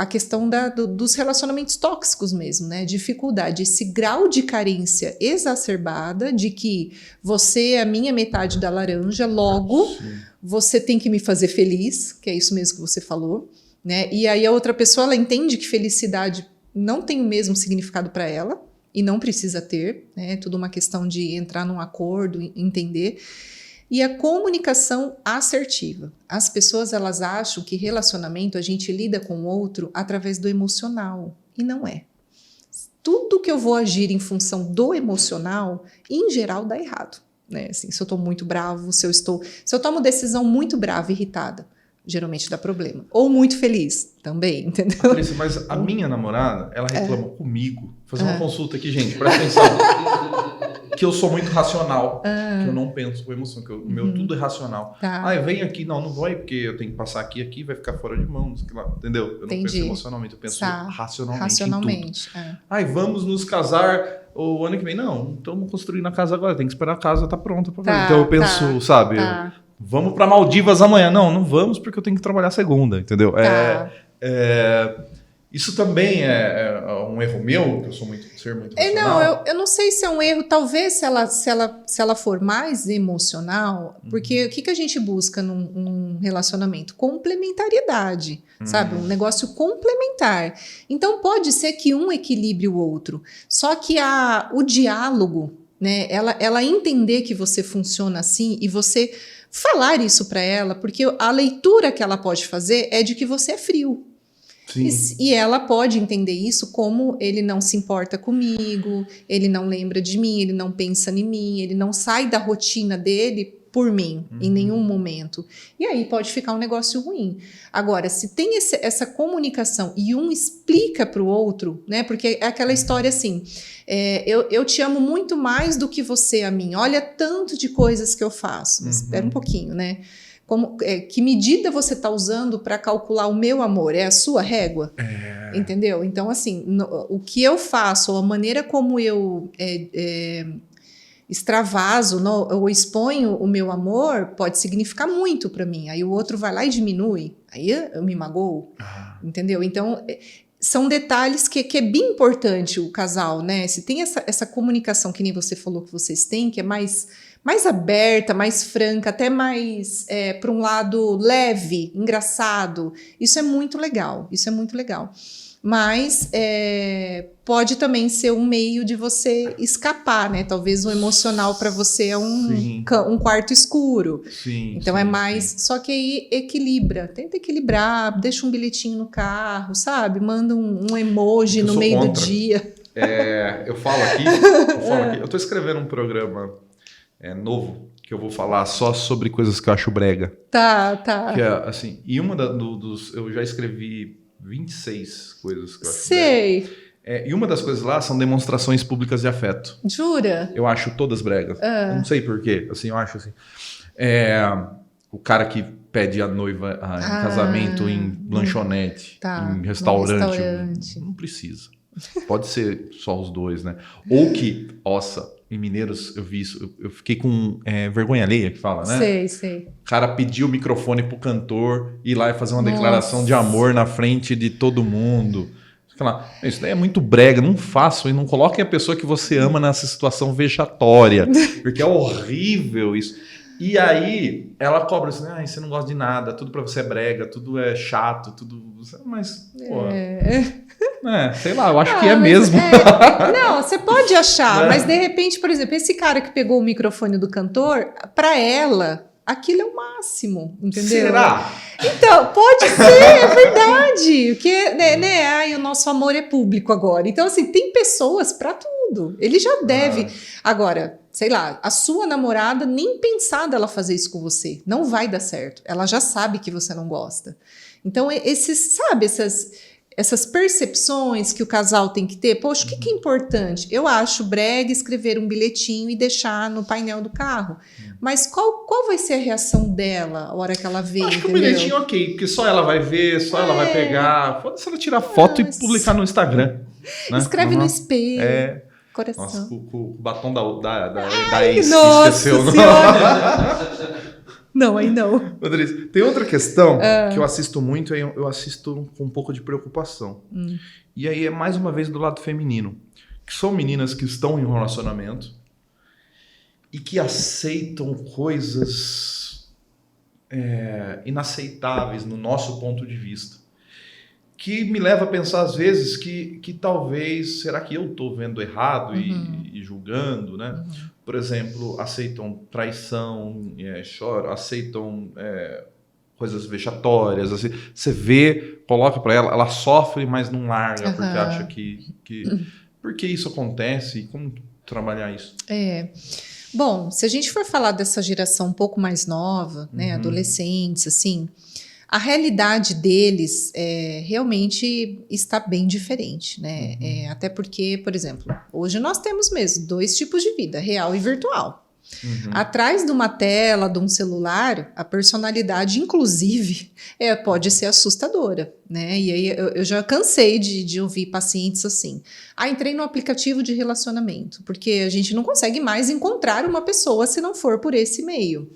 a questão dos relacionamentos tóxicos mesmo, né? Dificuldade, esse grau de carência exacerbada de que você é a minha metade da laranja, logo você tem que me fazer feliz, que é isso mesmo que você falou, né? E aí a outra pessoa, ela entende que felicidade não tem o mesmo significado para ela e não precisa ter, né? É tudo uma questão de entrar num acordo, entender. E a comunicação assertiva. As pessoas, elas acham que relacionamento a gente lida com o outro através do emocional, e não é. Tudo que eu vou agir em função do emocional, em geral, dá errado, né? Assim, se eu estou muito bravo, se eu tomo decisão muito brava, irritada, geralmente dá problema. Ou muito feliz, também, entendeu? Patrícia, mas a minha namorada, ela reclama comigo. Vou fazer uma consulta aqui, gente, presta atenção. Que eu sou muito racional, que eu não penso com emoção, que o meu tudo é racional. Tá. Vem aqui, não vai, porque eu tenho que passar aqui, vai ficar fora de mão, não sei o que lá, entendeu? Eu não penso emocionalmente, eu penso racionalmente em tudo. Vamos nos casar o ano que vem. Não estamos construindo a casa agora, tem que esperar a casa estar pronta pra ver. Então eu penso, sabe, vamos para Maldivas amanhã. Não vamos porque eu tenho que trabalhar segunda, entendeu? Isso também é um erro meu, que eu sou muito racional? Não, eu não sei se é um erro. Talvez se ela for mais emocional, porque o que a gente busca num relacionamento? Complementariedade, sabe? Um negócio complementar. Então pode ser que um equilibre o outro. Só que o diálogo, né? Ela entender que você funciona assim e você falar isso para ela, porque a leitura que ela pode fazer é de que você é frio. E ela pode entender isso como ele não se importa comigo, ele não lembra de mim, ele não pensa em mim, ele não sai da rotina dele por mim em nenhum momento. E aí pode ficar um negócio ruim. Agora, se tem essa comunicação e um explica para o outro, né? Porque é aquela história assim, eu te amo muito mais do que você a mim. Olha tanto de coisas que eu faço. Mas espera um pouquinho, né? Que medida você está usando para calcular o meu amor? É a sua régua? Entendeu? Então, assim, o que eu faço, ou a maneira como eu extravaso ou exponho o meu amor pode significar muito para mim. Aí o outro vai lá e diminui. Aí eu me magoo. Entendeu? Então, são detalhes que é bem importante o casal, né? Se tem essa comunicação que nem você falou que vocês têm, que é mais aberta, mais franca, até mais para um lado leve, engraçado. Isso é muito legal, Mas pode também ser um meio de você escapar, né? Talvez o emocional para você é um quarto escuro. Então é mais... Só que aí equilibra, tenta equilibrar, deixa um bilhetinho no carro, sabe? Manda um emoji no meio do dia. Eu falo aqui, eu tô escrevendo um programa novo, que eu vou falar só sobre coisas que eu acho brega. Tá. Que é assim, e uma eu já escrevi 26 coisas que eu acho Sei. brega. E uma das coisas lá são demonstrações públicas de afeto. Jura? Eu acho todas bregas. Eu não sei porquê, assim, eu acho assim. O cara que pede a noiva em casamento em lanchonete, em restaurante. Não precisa. Pode ser só os dois, né? Ou que, em Mineiros eu vi isso, eu fiquei com vergonha alheia, que fala, né? Sei. O cara pediu o microfone pro cantor ir lá e fazer uma declaração de amor na frente de todo mundo. Falar, isso daí é muito brega, não façam e não coloquem a pessoa que você ama nessa situação vexatória, porque é horrível isso. E aí ela cobra assim, você não gosta de nada, tudo pra você é brega, tudo é chato, tudo... Mas, pô... sei lá, eu acho que é mesmo. Não, você pode achar, mas de repente, por exemplo, esse cara que pegou o microfone do cantor, pra ela, aquilo é o máximo, entendeu? Será? Então, pode ser, é verdade. Porque, o nosso amor é público agora. Então, assim, tem pessoas pra tudo. Ele já deve. Agora, sei lá, a sua namorada, nem pensar dela fazer isso com você. Não vai dar certo. Ela já sabe que você não gosta. Então, essas percepções que o casal tem que ter, poxa, o que é importante? Eu acho brega escrever um bilhetinho e deixar no painel do carro. Mas qual vai ser a reação dela a hora que ela vê? Acho que o bilhetinho ok, porque só ela vai ver, só ela vai pegar. Foda-se ela tirar foto e publicar no Instagram. Né? Escreve no espelho. Coração. Nossa, o batom da ex. Nossa esqueceu, senhora! Não, aí não. Rodrigues, tem outra questão que eu assisto muito, e eu assisto com um pouco de preocupação. E aí é mais uma vez do lado feminino. Que são meninas que estão em um relacionamento e que aceitam coisas inaceitáveis no nosso ponto de vista. Que me leva a pensar às vezes que talvez, será que eu estou vendo errado e julgando, né? Por exemplo, aceitam traição, choram, aceitam coisas vexatórias. Assim, você vê, coloca para ela sofre, mas não larga, porque acha que... Por que isso acontece e como trabalhar isso? Bom, se a gente for falar dessa geração um pouco mais nova, né, adolescentes, assim... A realidade deles realmente está bem diferente, né? Até porque, por exemplo, hoje nós temos mesmo 2 tipos de vida, real e virtual. Atrás de uma tela, de um celular, a personalidade, inclusive, pode ser assustadora, né? E aí eu já cansei de ouvir pacientes assim. Entrei no aplicativo de relacionamento, porque a gente não consegue mais encontrar uma pessoa se não for por esse meio.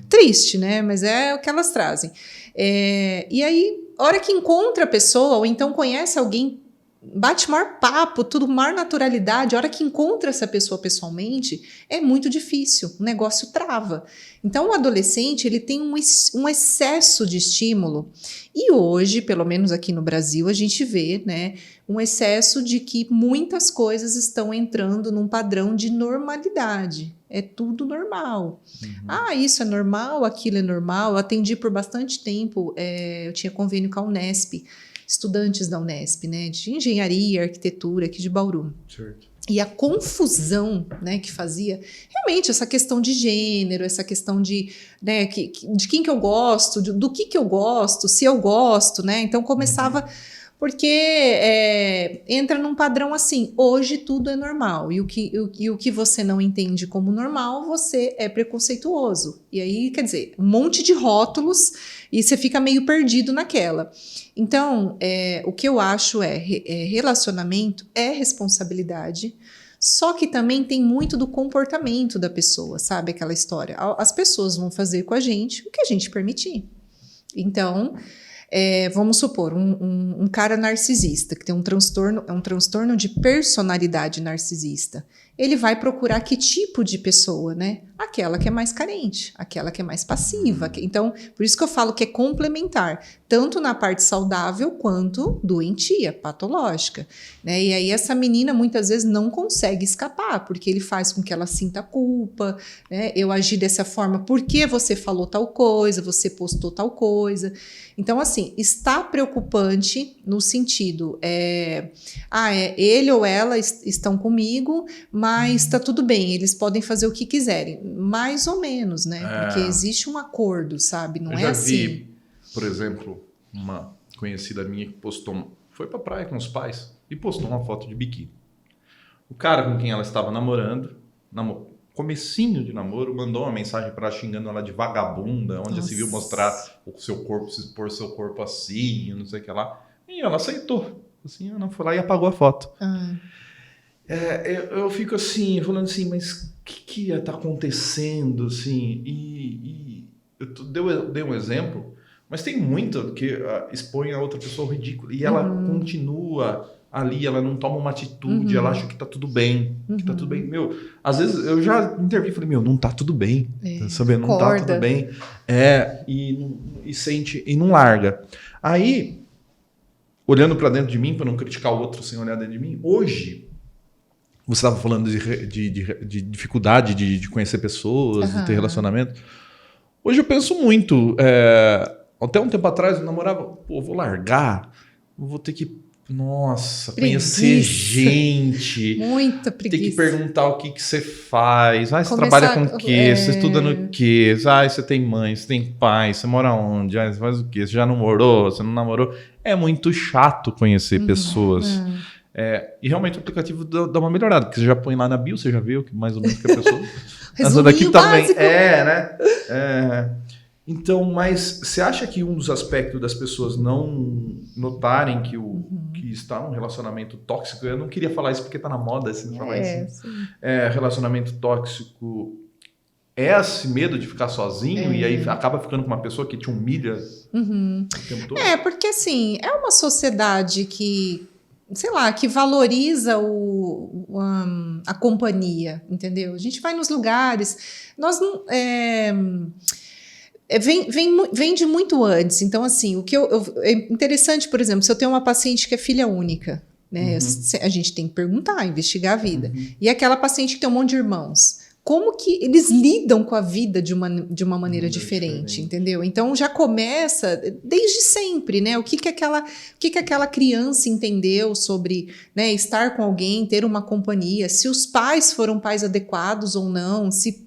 Triste, né? Mas é o que elas trazem. E aí, a hora que encontra a pessoa, ou então conhece alguém, bate maior papo, tudo maior naturalidade, a hora que encontra essa pessoa pessoalmente, é muito difícil, o negócio trava. Então, o adolescente, ele tem um excesso de estímulo, e hoje, pelo menos aqui no Brasil, a gente vê, né, um excesso de que muitas coisas estão entrando num padrão de normalidade. É tudo normal. Isso é normal, aquilo é normal. Eu atendi por bastante tempo, eu tinha convênio com a Unesp, estudantes da Unesp, né, de engenharia, arquitetura, aqui de Bauru. Certo. E a confusão, né, que fazia, realmente, essa questão de gênero, essa questão de quem que eu gosto, do que eu gosto, se eu gosto, né? Então começava... Porque entra num padrão assim, hoje tudo é normal, e o que você não entende como normal, você é preconceituoso. E aí, quer dizer, um monte de rótulos, e você fica meio perdido naquela. Então, o que eu acho relacionamento é responsabilidade, só que também tem muito do comportamento da pessoa, sabe aquela história? As pessoas vão fazer com a gente o que a gente permitir. Então... vamos supor, um cara narcisista, que tem um transtorno de personalidade narcisista. Ele vai procurar que tipo de pessoa, né? Aquela que é mais carente, aquela que é mais passiva. Então, por isso que eu falo que é complementar, tanto na parte saudável quanto doentia, patológica, né? E aí essa menina muitas vezes não consegue escapar, porque ele faz com que ela sinta culpa, né? Eu agi dessa forma porque você falou tal coisa, você postou tal coisa. Então, assim, está preocupante no sentido, ele ou ela estão comigo, mas tá tudo bem, eles podem fazer o que quiserem. Mais ou menos, né? Porque existe um acordo, sabe? Não é assim. Eu já vi, por exemplo, uma conhecida minha que foi pra praia com os pais e postou uma foto de biquíni. O cara com quem ela estava namorando, comecinho de namoro, mandou uma mensagem para ela xingando ela de vagabunda, onde se viu mostrar o seu corpo, se expor seu corpo assim, não sei o que lá. E ela aceitou. Assim, ela foi lá e apagou a foto. Eu fico assim, falando assim, mas o que ia estar acontecendo? Assim, dei um exemplo, mas tem muito que expõe a outra pessoa ao ridículo. E ela continua ali, ela não toma uma atitude, ela acha que tá tudo bem, que tá tudo bem. Meu, às vezes eu já intervi e falei, meu, não tá tudo bem, tá sabendo? Não tá tudo bem. E sente, e não larga. Aí, olhando para dentro de mim, para não criticar o outro sem olhar dentro de mim, hoje, você estava falando de dificuldade de conhecer pessoas, de ter relacionamento. Hoje eu penso muito, até um tempo atrás eu namorava, pô, vou largar, vou ter que, nossa, conhecer gente. Muita preguiça. Ter que perguntar o que você faz. Você trabalha com o quê? Você estuda no quê? Você tem mãe, você tem pai, você mora onde? Você faz o quê? Você já namorou? Você não namorou? É muito chato conhecer pessoas. E realmente o aplicativo dá uma melhorada, porque você já põe lá na bio, você já vê mais ou menos que a pessoa... Essa daqui também. Né? Então, mas você acha que um dos aspectos das pessoas não notarem que está num relacionamento tóxico, eu não queria falar isso porque está na moda, assim, falar isso. Relacionamento tóxico é esse medo de ficar sozinho e aí acaba ficando com uma pessoa que te humilha o tempo todo? Porque assim, é uma sociedade que, sei lá, que valoriza a companhia, entendeu? A gente vai nos lugares, nós não... Vem de muito antes. Então, assim, o que é interessante, por exemplo, se eu tenho uma paciente que é filha única, né? A gente tem que perguntar, investigar a vida. E aquela paciente que tem um monte de irmãos, como que eles lidam com a vida de uma maneira diferente, entendeu? Então já começa desde sempre, né? O que aquela criança entendeu sobre, né, estar com alguém, ter uma companhia, se os pais foram pais adequados ou não, se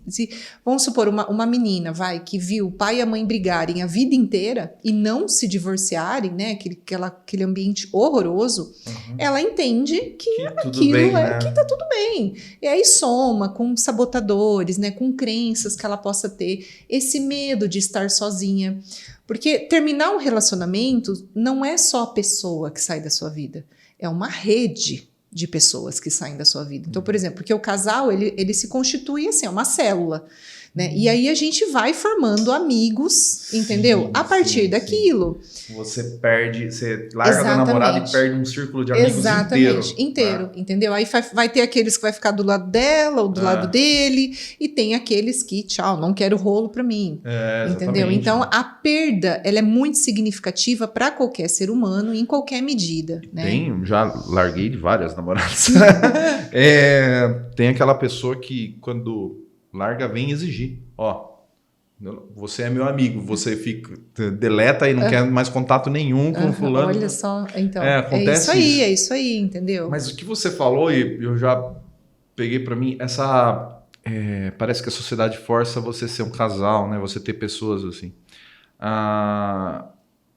vamos supor, uma menina, que viu o pai e a mãe brigarem a vida inteira e não se divorciarem, né? Aquele ambiente horroroso, ela entende que aquilo bem, né? Que tá tudo bem. E aí soma com sabotadores, né, com crenças que ela possa ter, esse medo de estar sozinha. Porque terminar um relacionamento não é só a pessoa que sai da sua vida, é uma rede de pessoas que saem da sua vida. Então, por exemplo, porque o casal, ele se constitui assim, é uma célula, né? E aí a gente vai formando amigos, entendeu? A partir daquilo. Você larga da namorada e perde um círculo de amigos inteiro, entendeu? Aí vai ter aqueles que vai ficar do lado dela ou do lado dele, e tem aqueles que, tchau, não quero rolo pra mim, entendeu? Então, a perda, ela é muito significativa para qualquer ser humano, em qualquer medida, né? Já larguei de várias namoradas. Tem aquela pessoa que, quando larga, vem exigir. Você é meu amigo, você deleta e não quer mais contato nenhum com fulano. Olha só, então, acontece é isso aí, entendeu? Mas o que você falou, e eu já peguei pra mim, parece que a sociedade força você ser um casal, né? Você ter pessoas assim.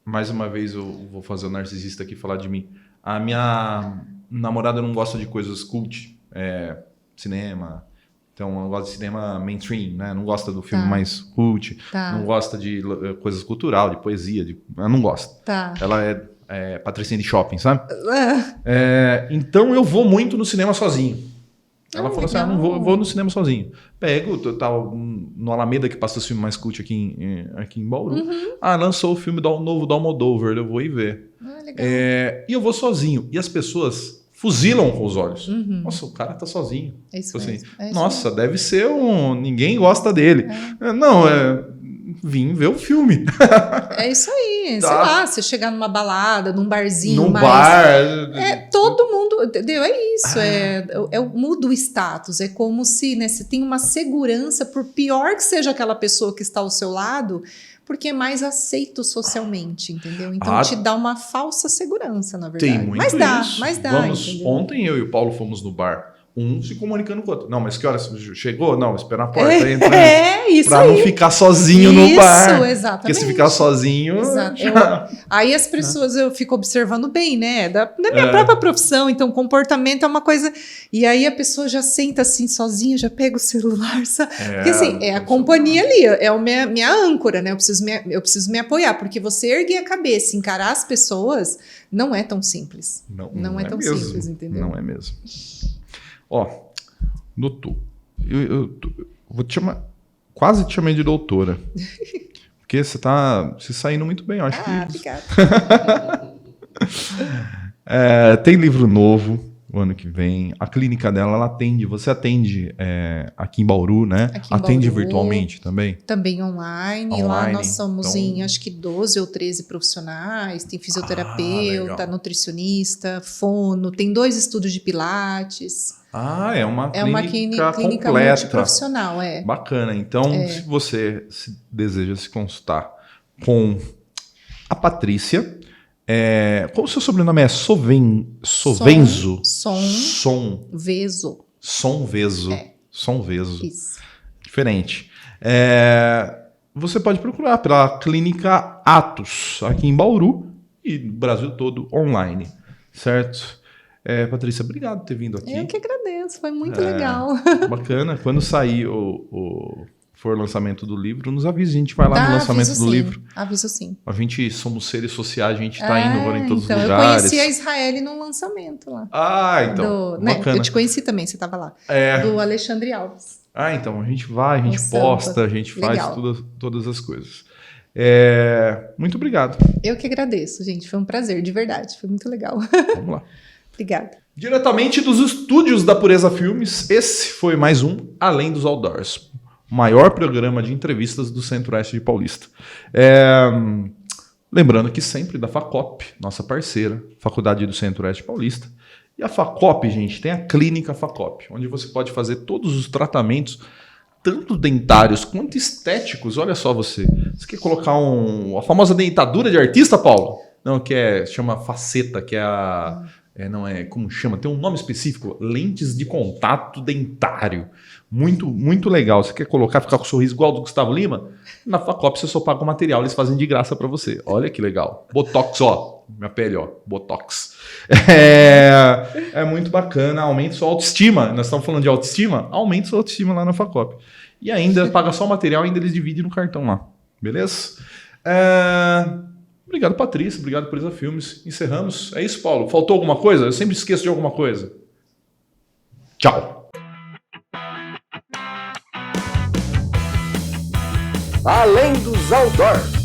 Mais uma vez eu vou fazer o narcisista aqui falar de mim. A minha namorada não gosta de coisas cult, cinema. Então, ela gosta de cinema mainstream, né? Não gosta do filme mais cult, não gosta de coisas cultural, de poesia, ela não gosta. Ela é patricinha de shopping, sabe? Então, eu vou muito no cinema sozinho. Ela falou assim, eu vou no cinema sozinho. Pego, tava no Alameda, que passa o filme mais cult aqui em Bauru. Lançou o filme novo do Almodóvar, eu vou ir ver. Legal. E eu vou sozinho. E as pessoas fuzilam com os olhos. Nossa, o cara tá sozinho. É isso assim, mesmo. Nossa, deve ser ninguém gosta dele. Não, vim ver o filme. É isso aí. Sei lá, você chegar numa balada, num barzinho. Num bar. Todo mundo, entendeu? É isso. Muda o status. É como se, né, você tem uma segurança, por pior que seja aquela pessoa que está ao seu lado, porque é mais aceito socialmente, entendeu? Então te dá uma falsa segurança, na verdade. Tem muito mas dá. Ontem eu e o Paulo fomos no bar, um se comunicando com o outro. Não, mas que horas chegou? Não, espera na porta. Isso pra aí. Não ficar sozinho no bar. Isso, exatamente. Porque se ficar sozinho... Aí as pessoas, eu fico observando bem, né? Da minha própria profissão, então comportamento é uma coisa... E aí a pessoa já senta assim sozinha, já pega o celular, sabe? Porque assim, é a companhia ali, é a minha âncora, né? Eu preciso me apoiar, porque você erguer a cabeça, encarar as pessoas, não é tão simples. Não é tão mesmo. simples, entendeu? Não é mesmo. Doutor, eu vou te chamar... Quase te chamei de doutora. Porque você tá se saindo muito bem, eu acho que... Obrigada. Tem livro novo o ano que vem. A clínica dela, ela atende. Você atende aqui em Bauru, né? Aqui em Atende Bauru. virtualmente também? Também online. Lá Online, nós somos então- em acho que 12 ou 13 profissionais. Tem fisioterapeuta, legal. nutricionista, fono. Tem 2 estúdios de pilates. É uma É uma clínica clínica completa. multiprofissional, Bacana. Então, se você deseja se consultar com a Patrícia, qual o seu sobrenome? É Sovenzo? Veso. Sonvezo. É. Sonvezo. Isso. Diferente. Você pode procurar pela Clínica Atos, aqui em Bauru e no Brasil todo online, certo? Patrícia, obrigado por ter vindo aqui. Eu que agradeço, foi muito legal. Bacana. Quando sair for o lançamento do livro, nos avise, a gente vai lá no lançamento do livro. Aviso sim. A gente somos seres sociais, a gente tá indo agora em todos os Eu lugares. conheci a Israele no lançamento lá. Então, Né, bacana. eu te conheci também, você estava lá. Do Alexandre Alves. Então, a gente vai, a gente Um posta, samba. a gente faz Legal. todas as coisas. Muito obrigado. Eu que agradeço, gente. Foi um prazer, de verdade. Foi muito legal. Vamos lá. Obrigada. Diretamente dos estúdios da Pureza Filmes, esse foi mais um Além dos Outdoors, o maior programa de entrevistas do Centro-Oeste de Paulista. Lembrando que sempre da FACOP, nossa parceira, Faculdade do Centro-Oeste Paulista. E a FACOP, gente, tem a Clínica FACOP, onde você pode fazer todos os tratamentos, tanto dentários quanto estéticos. Olha só você quer colocar a famosa dentadura de artista, Paulo? Não, chama faceta, que é como chama? Tem um nome específico, lentes de contato dentário. Muito, muito legal. Você quer ficar com o sorriso igual do Gustavo Lima? Na FACOP você só paga o material, eles fazem de graça para você. Olha que legal. Botox, ó. Minha pele, ó. Botox. É muito bacana, aumenta sua autoestima. Nós estamos falando de autoestima? Aumenta sua autoestima lá na FACOP. E ainda paga só o material, ainda eles dividem no cartão lá. Beleza? Obrigado, Patrícia. Obrigado, Pureza Filmes. Encerramos. É isso, Paulo. Faltou alguma coisa? Eu sempre esqueço de alguma coisa. Tchau. Além dos Outdoors.